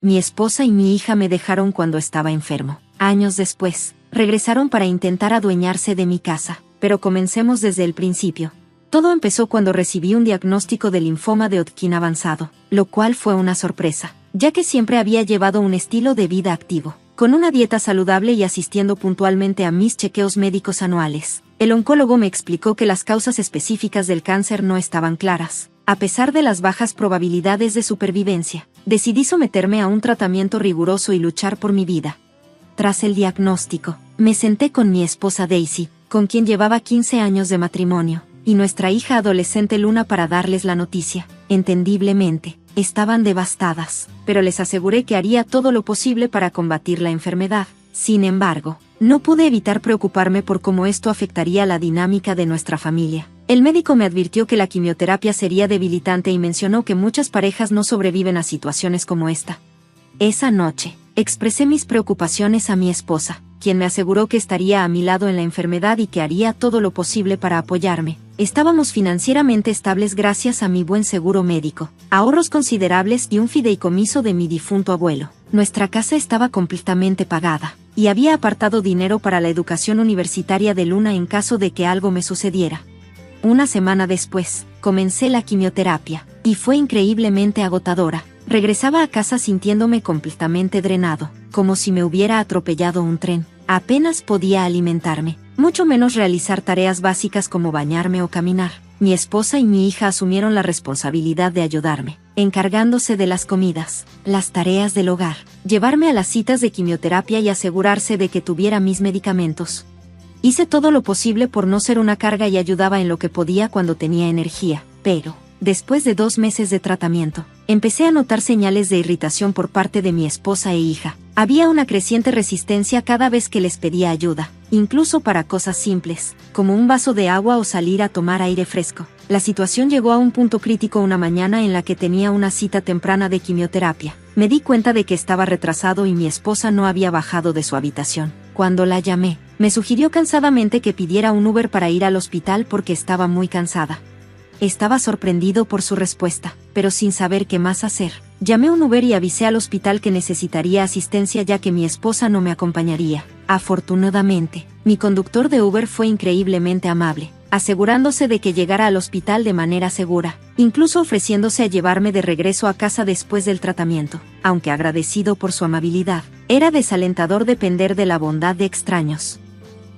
Mi esposa y mi hija me dejaron cuando estaba enfermo. Años después, regresaron para intentar adueñarse de mi casa. Pero comencemos desde el principio. Todo empezó cuando recibí un diagnóstico de linfoma de Hodgkin avanzado, lo cual fue una sorpresa, ya que siempre había llevado un estilo de vida activo, con una dieta saludable y asistiendo puntualmente a mis chequeos médicos anuales. El oncólogo me explicó que las causas específicas del cáncer no estaban claras. A pesar de las bajas probabilidades de supervivencia, decidí someterme a un tratamiento riguroso y luchar por mi vida. Tras el diagnóstico, me senté con mi esposa Daisy, con quien llevaba 15 años de matrimonio, y nuestra hija adolescente Luna para darles la noticia. Entendiblemente, estaban devastadas, pero les aseguré que haría todo lo posible para combatir la enfermedad. Sin embargo, no pude evitar preocuparme por cómo esto afectaría la dinámica de nuestra familia. El médico me advirtió que la quimioterapia sería debilitante y mencionó que muchas parejas no sobreviven a situaciones como esta. Esa noche, expresé mis preocupaciones a mi esposa, quien me aseguró que estaría a mi lado en la enfermedad y que haría todo lo posible para apoyarme. Estábamos financieramente estables gracias a mi buen seguro médico, ahorros considerables y un fideicomiso de mi difunto abuelo. Nuestra casa estaba completamente pagada, y había apartado dinero para la educación universitaria de Luna en caso de que algo me sucediera. Una semana después, comencé la quimioterapia, y fue increíblemente agotadora. Regresaba a casa sintiéndome completamente drenado, como si me hubiera atropellado un tren. Apenas podía alimentarme, mucho menos realizar tareas básicas como bañarme o caminar. Mi esposa y mi hija asumieron la responsabilidad de ayudarme, encargándose de las comidas, las tareas del hogar, llevarme a las citas de quimioterapia y asegurarse de que tuviera mis medicamentos. Hice todo lo posible por no ser una carga y ayudaba en lo que podía cuando tenía energía, pero, después de 2 meses de tratamiento, empecé a notar señales de irritación por parte de mi esposa e hija. Había una creciente resistencia cada vez que les pedía ayuda, incluso para cosas simples, como un vaso de agua o salir a tomar aire fresco. La situación llegó a un punto crítico una mañana en la que tenía una cita temprana de quimioterapia. Me di cuenta de que estaba retrasado y mi esposa no había bajado de su habitación. Cuando la llamé, me sugirió cansadamente que pidiera un Uber para ir al hospital porque estaba muy cansada. Estaba sorprendido por su respuesta, pero sin saber qué más hacer. Llamé un Uber y avisé al hospital que necesitaría asistencia ya que mi esposa no me acompañaría. Afortunadamente, mi conductor de Uber fue increíblemente amable, asegurándose de que llegara al hospital de manera segura, incluso ofreciéndose a llevarme de regreso a casa después del tratamiento. Aunque agradecido por su amabilidad, era desalentador depender de la bondad de extraños.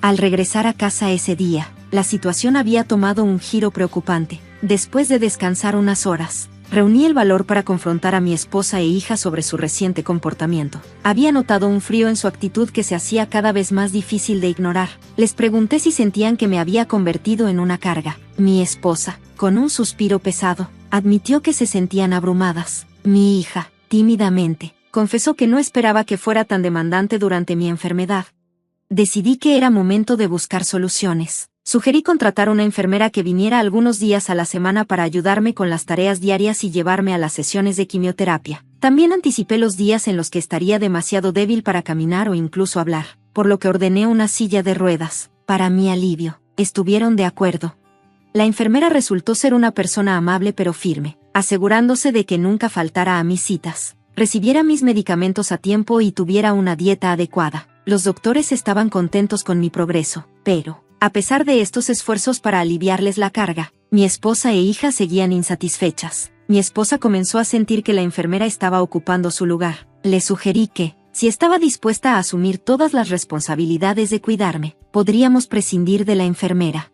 Al regresar a casa ese día, la situación había tomado un giro preocupante. Después de descansar unas horas, reuní el valor para confrontar a mi esposa e hija sobre su reciente comportamiento. Había notado un frío en su actitud que se hacía cada vez más difícil de ignorar. Les pregunté si sentían que me había convertido en una carga. Mi esposa, con un suspiro pesado, admitió que se sentían abrumadas. Mi hija, tímidamente, confesó que no esperaba que fuera tan demandante durante mi enfermedad. Decidí que era momento de buscar soluciones. Sugerí contratar una enfermera que viniera algunos días a la semana para ayudarme con las tareas diarias y llevarme a las sesiones de quimioterapia. También anticipé los días en los que estaría demasiado débil para caminar o incluso hablar, por lo que ordené una silla de ruedas. Para mi alivio, estuvieron de acuerdo. La enfermera resultó ser una persona amable pero firme, asegurándose de que nunca faltara a mis citas, recibiera mis medicamentos a tiempo y tuviera una dieta adecuada. Los doctores estaban contentos con mi progreso, pero, a pesar de estos esfuerzos para aliviarles la carga, mi esposa e hija seguían insatisfechas. Mi esposa comenzó a sentir que la enfermera estaba ocupando su lugar. Le sugerí que, si estaba dispuesta a asumir todas las responsabilidades de cuidarme, podríamos prescindir de la enfermera.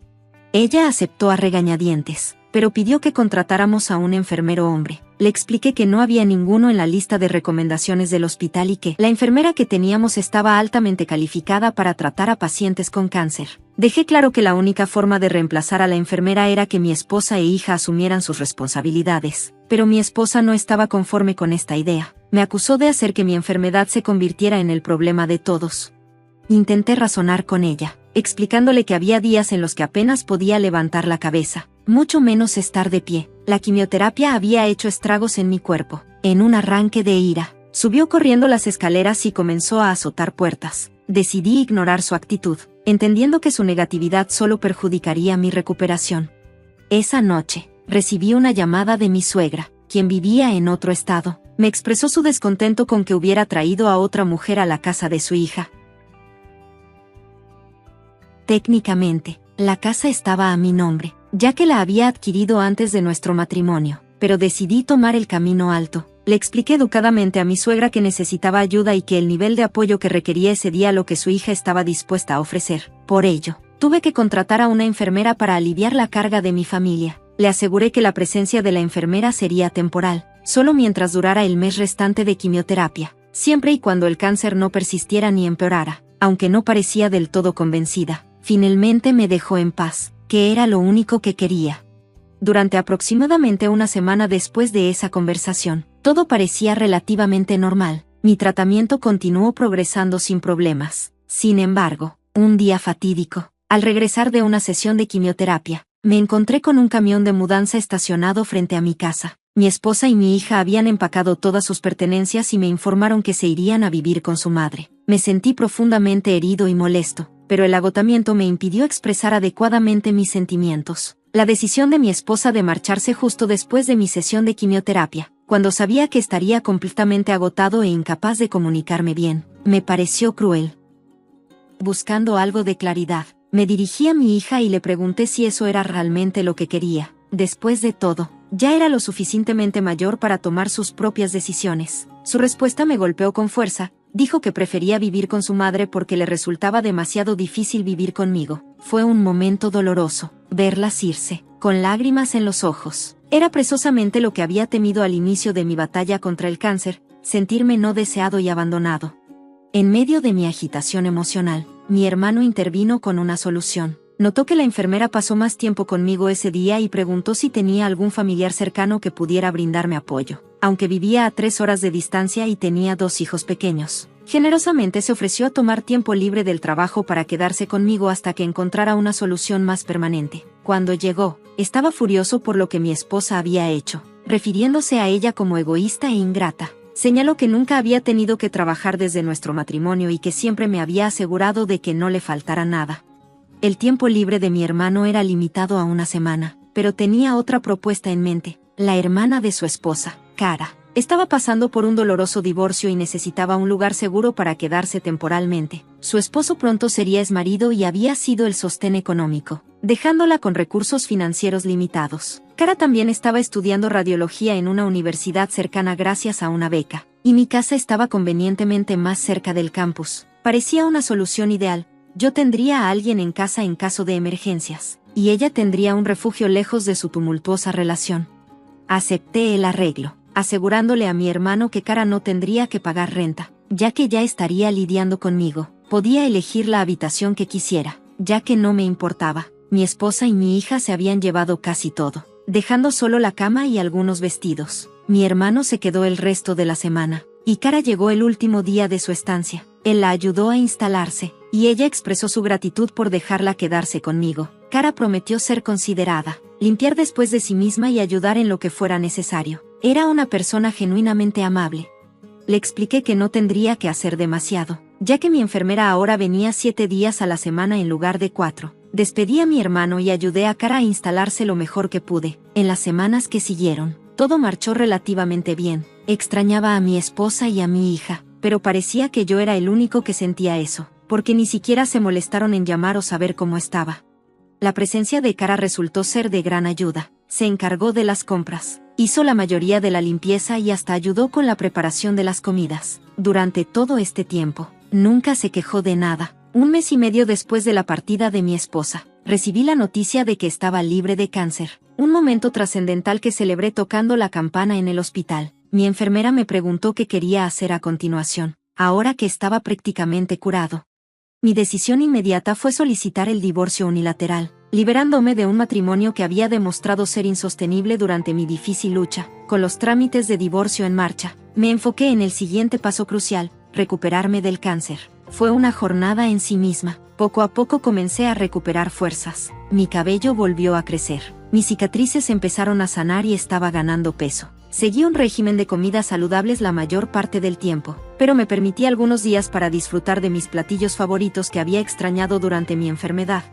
Ella aceptó a regañadientes, pero pidió que contratáramos a un enfermero hombre. Le expliqué que no había ninguno en la lista de recomendaciones del hospital y que la enfermera que teníamos estaba altamente calificada para tratar a pacientes con cáncer. Dejé claro que la única forma de reemplazar a la enfermera era que mi esposa e hija asumieran sus responsabilidades. Pero mi esposa no estaba conforme con esta idea. Me acusó de hacer que mi enfermedad se convirtiera en el problema de todos. Intenté razonar con ella, explicándole que había días en los que apenas podía levantar la cabeza, mucho menos estar de pie. La quimioterapia había hecho estragos en mi cuerpo. En un arranque de ira, subió corriendo las escaleras y comenzó a azotar puertas. Decidí ignorar su actitud, entendiendo que su negatividad solo perjudicaría mi recuperación. Esa noche, recibí una llamada de mi suegra, quien vivía en otro estado. Me expresó su descontento con que hubiera traído a otra mujer a la casa de su hija. Técnicamente, la casa estaba a mi nombre, ya que la había adquirido antes de nuestro matrimonio, pero decidí tomar el camino alto. Le expliqué educadamente a mi suegra que necesitaba ayuda y que el nivel de apoyo que requería excedía lo que su hija estaba dispuesta a ofrecer. Por ello, tuve que contratar a una enfermera para aliviar la carga de mi familia. Le aseguré que la presencia de la enfermera sería temporal, solo mientras durara el mes restante de quimioterapia, siempre y cuando el cáncer no persistiera ni empeorara. Aunque no parecía del todo convencida, finalmente me dejó en paz, que era lo único que quería. Durante aproximadamente una semana después de esa conversación, todo parecía relativamente normal. Mi tratamiento continuó progresando sin problemas. Sin embargo, un día fatídico, al regresar de una sesión de quimioterapia, me encontré con un camión de mudanza estacionado frente a mi casa. Mi esposa y mi hija habían empacado todas sus pertenencias y me informaron que se irían a vivir con su madre. Me sentí profundamente herido y molesto, pero el agotamiento me impidió expresar adecuadamente mis sentimientos. La decisión de mi esposa de marcharse justo después de mi sesión de quimioterapia, cuando sabía que estaría completamente agotado e incapaz de comunicarme bien, me pareció cruel. Buscando algo de claridad, me dirigí a mi hija y le pregunté si eso era realmente lo que quería. Después de todo, ya era lo suficientemente mayor para tomar sus propias decisiones. Su respuesta me golpeó con fuerza. Dijo que prefería vivir con su madre porque le resultaba demasiado difícil vivir conmigo. Fue un momento doloroso, verlas irse, con lágrimas en los ojos. Era precisamente lo que había temido al inicio de mi batalla contra el cáncer, sentirme no deseado y abandonado. En medio de mi agitación emocional, mi hermano intervino con una solución. Notó que la enfermera pasó más tiempo conmigo ese día y preguntó si tenía algún familiar cercano que pudiera brindarme apoyo. Aunque vivía a 3 horas de distancia y tenía 2 hijos pequeños, generosamente se ofreció a tomar tiempo libre del trabajo para quedarse conmigo hasta que encontrara una solución más permanente. Cuando llegó, estaba furioso por lo que mi esposa había hecho, refiriéndose a ella como egoísta e ingrata. Señaló que nunca había tenido que trabajar desde nuestro matrimonio y que siempre me había asegurado de que no le faltara nada. El tiempo libre de mi hermano era limitado a una semana, pero tenía otra propuesta en mente. La hermana de su esposa, Cara, estaba pasando por un doloroso divorcio y necesitaba un lugar seguro para quedarse temporalmente. Su esposo pronto sería exmarido y había sido el sostén económico, dejándola con recursos financieros limitados. Cara también estaba estudiando radiología en una universidad cercana gracias a una beca, y mi casa estaba convenientemente más cerca del campus. Parecía una solución ideal. Yo tendría a alguien en casa en caso de emergencias, y ella tendría un refugio lejos de su tumultuosa relación. Acepté el arreglo, asegurándole a mi hermano que Cara no tendría que pagar renta, ya que ya estaría lidiando conmigo. Podía elegir la habitación que quisiera, ya que no me importaba. Mi esposa y mi hija se habían llevado casi todo, dejando solo la cama y algunos vestidos. Mi hermano se quedó el resto de la semana, y Cara llegó el último día de su estancia. Él la ayudó a instalarse, y ella expresó su gratitud por dejarla quedarse conmigo. Cara prometió ser considerada, limpiar después de sí misma y ayudar en lo que fuera necesario. Era una persona genuinamente amable. Le expliqué que no tendría que hacer demasiado, ya que mi enfermera ahora venía 7 días a la semana en lugar de 4. Despedí a mi hermano y ayudé a Cara a instalarse lo mejor que pude. En las semanas que siguieron, todo marchó relativamente bien. Extrañaba a mi esposa y a mi hija, pero parecía que yo era el único que sentía eso, porque ni siquiera se molestaron en llamar o saber cómo estaba. La presencia de Cara resultó ser de gran ayuda. Se encargó de las compras, hizo la mayoría de la limpieza y hasta ayudó con la preparación de las comidas. Durante todo este tiempo, nunca se quejó de nada. Un mes y medio después de la partida de mi esposa, recibí la noticia de que estaba libre de cáncer. Un momento trascendental que celebré tocando la campana en el hospital. Mi enfermera me preguntó qué quería hacer a continuación, ahora que estaba prácticamente curado. Mi decisión inmediata fue solicitar el divorcio unilateral, liberándome de un matrimonio que había demostrado ser insostenible durante mi difícil lucha. Con los trámites de divorcio en marcha, me enfoqué en el siguiente paso crucial: recuperarme del cáncer. Fue una jornada en sí misma. Poco a poco comencé a recuperar fuerzas. Mi cabello volvió a crecer. Mis cicatrices empezaron a sanar y estaba ganando peso. Seguí un régimen de comidas saludables la mayor parte del tiempo, pero me permití algunos días para disfrutar de mis platillos favoritos que había extrañado durante mi enfermedad.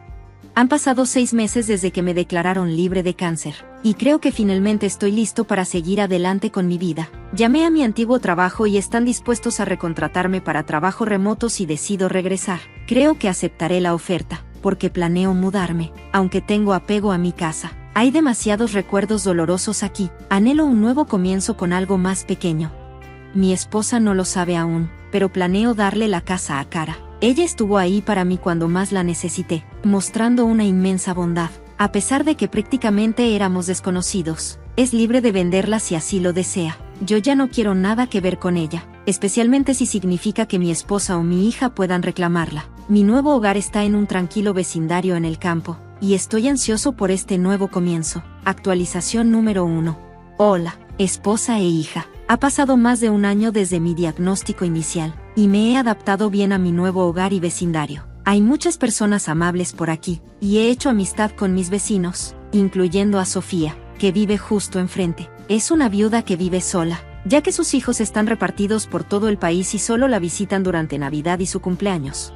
Han pasado 6 meses desde que me declararon libre de cáncer, y creo que finalmente estoy listo para seguir adelante con mi vida. Llamé a mi antiguo trabajo y están dispuestos a recontratarme para trabajo remoto si decido regresar. Creo que aceptaré la oferta, porque planeo mudarme, aunque tengo apego a mi casa. Hay demasiados recuerdos dolorosos aquí. Anhelo un nuevo comienzo con algo más pequeño. Mi esposa no lo sabe aún, pero planeo darle la casa a Cara. Ella estuvo ahí para mí cuando más la necesité, mostrando una inmensa bondad. A pesar de que prácticamente éramos desconocidos, es libre de venderla si así lo desea. Yo ya no quiero nada que ver con ella, especialmente si significa que mi esposa o mi hija puedan reclamarla. Mi nuevo hogar está en un tranquilo vecindario en el campo, y estoy ansioso por este nuevo comienzo. Actualización número 1. Hola, esposa e hija. Ha pasado más de un año desde mi diagnóstico inicial, y me he adaptado bien a mi nuevo hogar y vecindario. Hay muchas personas amables por aquí, y he hecho amistad con mis vecinos, incluyendo a Sofía, que vive justo enfrente. Es una viuda que vive sola, ya que sus hijos están repartidos por todo el país y solo la visitan durante Navidad y su cumpleaños.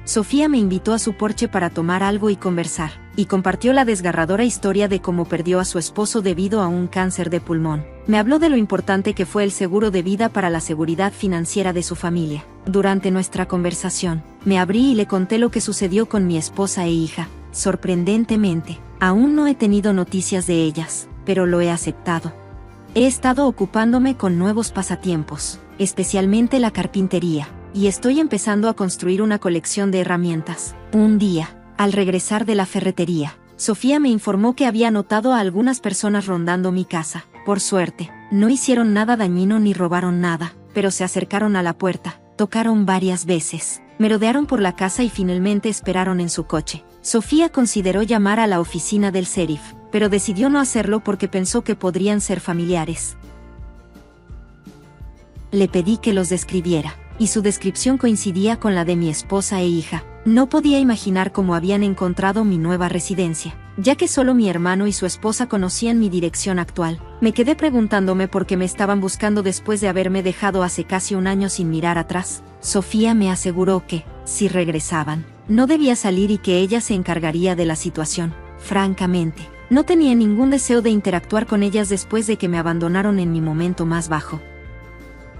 Sofía me invitó a su porche para tomar algo y conversar, y compartió la desgarradora historia de cómo perdió a su esposo debido a un cáncer de pulmón. Me habló de lo importante que fue el seguro de vida para la seguridad financiera de su familia. Durante nuestra conversación, me abrí y le conté lo que sucedió con mi esposa e hija. Sorprendentemente, aún no he tenido noticias de ellas, pero lo he aceptado. He estado ocupándome con nuevos pasatiempos, especialmente la carpintería, y estoy empezando a construir una colección de herramientas. Un día, al regresar de la ferretería, Sofía me informó que había notado a algunas personas rondando mi casa. Por suerte, no hicieron nada dañino ni robaron nada, pero se acercaron a la puerta, tocaron varias veces, merodearon por la casa y finalmente esperaron en su coche. Sofía consideró llamar a la oficina del sheriff, pero decidió no hacerlo porque pensó que podrían ser familiares. Le pedí que los describiera, y su descripción coincidía con la de mi esposa e hija. No podía imaginar cómo habían encontrado mi nueva residencia, ya que solo mi hermano y su esposa conocían mi dirección actual. Me quedé preguntándome por qué me estaban buscando después de haberme dejado hace casi un año sin mirar atrás. Sofía me aseguró que, si regresaban, no debía salir y que ella se encargaría de la situación. Francamente, no tenía ningún deseo de interactuar con ellas después de que me abandonaron en mi momento más bajo.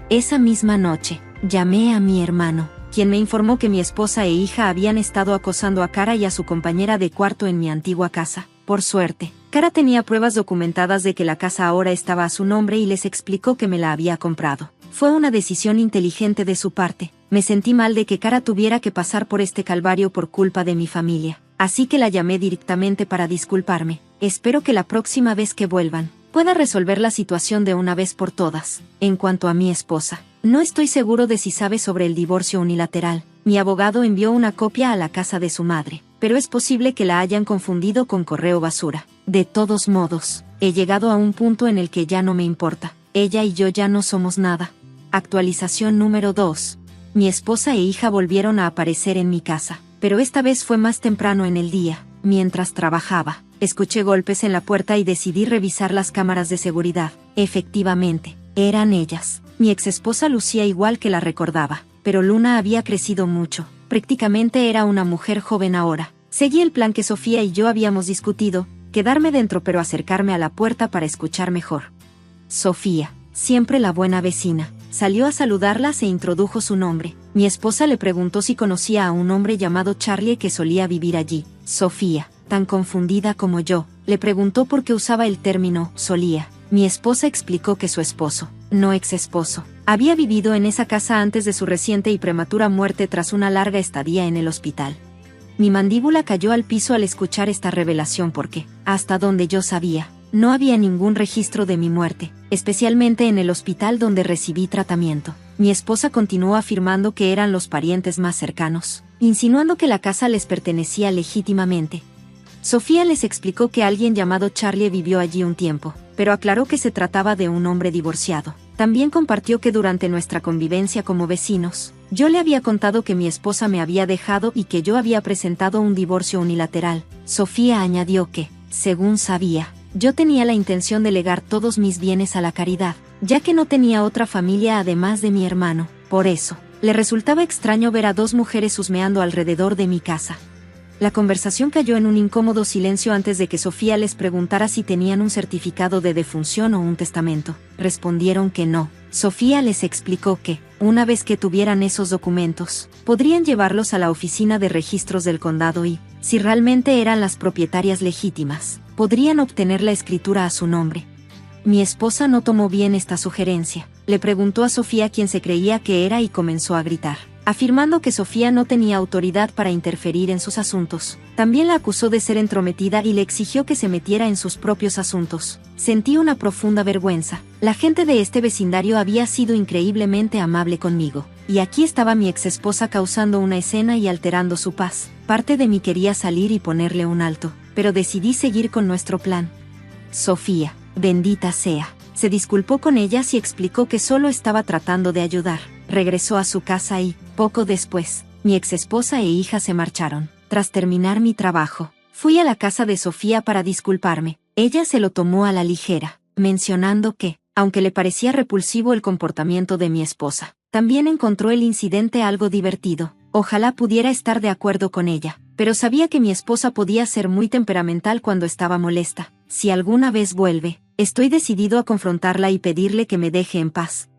Esa misma noche, llamé a mi hermano, quien me informó que mi esposa e hija habían estado acosando a Cara y a su compañera de cuarto en mi antigua casa. Por suerte, Cara tenía pruebas documentadas de que la casa ahora estaba a su nombre y les explicó que me la había comprado. Fue una decisión inteligente de su parte. Me sentí mal de que Cara tuviera que pasar por este calvario por culpa de mi familia, así que la llamé directamente para disculparme. Espero que la próxima vez que vuelvan, pueda resolver la situación de una vez por todas. En cuanto a mi esposa, no estoy seguro de si sabe sobre el divorcio unilateral. Mi abogado envió una copia a la casa de su madre, pero es posible que la hayan confundido con correo basura. De todos modos, he llegado a un punto en el que ya no me importa. Ella y yo ya no somos nada. Actualización número 2. Mi esposa e hija volvieron a aparecer en mi casa, pero esta vez fue más temprano en el día. Mientras trabajaba, escuché golpes en la puerta y decidí revisar las cámaras de seguridad. Efectivamente, eran ellas. Mi exesposa lucía igual que la recordaba, pero Luna había crecido mucho. Prácticamente era una mujer joven ahora. Seguí el plan que Sofía y yo habíamos discutido, quedarme dentro pero acercarme a la puerta para escuchar mejor. Sofía, siempre la buena vecina, salió a saludarlas e introdujo su nombre. Mi esposa le preguntó si conocía a un hombre llamado Charlie que solía vivir allí. Sofía, tan confundida como yo, le preguntó por qué usaba el término solía. Mi esposa explicó que su esposo, no ex esposo, había vivido en esa casa antes de su reciente y prematura muerte tras una larga estadía en el hospital. Mi mandíbula cayó al piso al escuchar esta revelación porque, hasta donde yo sabía, no había ningún registro de mi muerte, especialmente en el hospital donde recibí tratamiento. Mi esposa continuó afirmando que eran los parientes más cercanos, insinuando que la casa les pertenecía legítimamente. Sofía les explicó que alguien llamado Charlie vivió allí un tiempo, pero aclaró que se trataba de un hombre divorciado. También compartió que durante nuestra convivencia como vecinos, yo le había contado que mi esposa me había dejado y que yo había presentado un divorcio unilateral. Sofía añadió que, según sabía, yo tenía la intención de legar todos mis bienes a la caridad, ya que no tenía otra familia además de mi hermano. Por eso, le resultaba extraño ver a dos mujeres husmeando alrededor de mi casa. La conversación cayó en un incómodo silencio antes de que Sofía les preguntara si tenían un certificado de defunción o un testamento. Respondieron que no. Sofía les explicó que, una vez que tuvieran esos documentos, podrían llevarlos a la oficina de registros del condado y, si realmente eran las propietarias legítimas, podrían obtener la escritura a su nombre. Mi esposa no tomó bien esta sugerencia. Le preguntó a Sofía quién se creía que era y comenzó a gritar, afirmando que Sofía no tenía autoridad para interferir en sus asuntos. También la acusó de ser entrometida y le exigió que se metiera en sus propios asuntos. Sentí una profunda vergüenza. La gente de este vecindario había sido increíblemente amable conmigo. Y aquí estaba mi exesposa causando una escena y alterando su paz. Parte de mí quería salir y ponerle un alto, pero decidí seguir con nuestro plan. Sofía, bendita sea, se disculpó con ellas y explicó que solo estaba tratando de ayudar. Regresó a su casa y, poco después, mi exesposa e hija se marcharon. Tras terminar mi trabajo, fui a la casa de Sofía para disculparme. Ella se lo tomó a la ligera, mencionando que, aunque le parecía repulsivo el comportamiento de mi esposa, también encontró el incidente algo divertido. Ojalá pudiera estar de acuerdo con ella, pero sabía que mi esposa podía ser muy temperamental cuando estaba molesta. Si alguna vez vuelve, estoy decidido a confrontarla y pedirle que me deje en paz.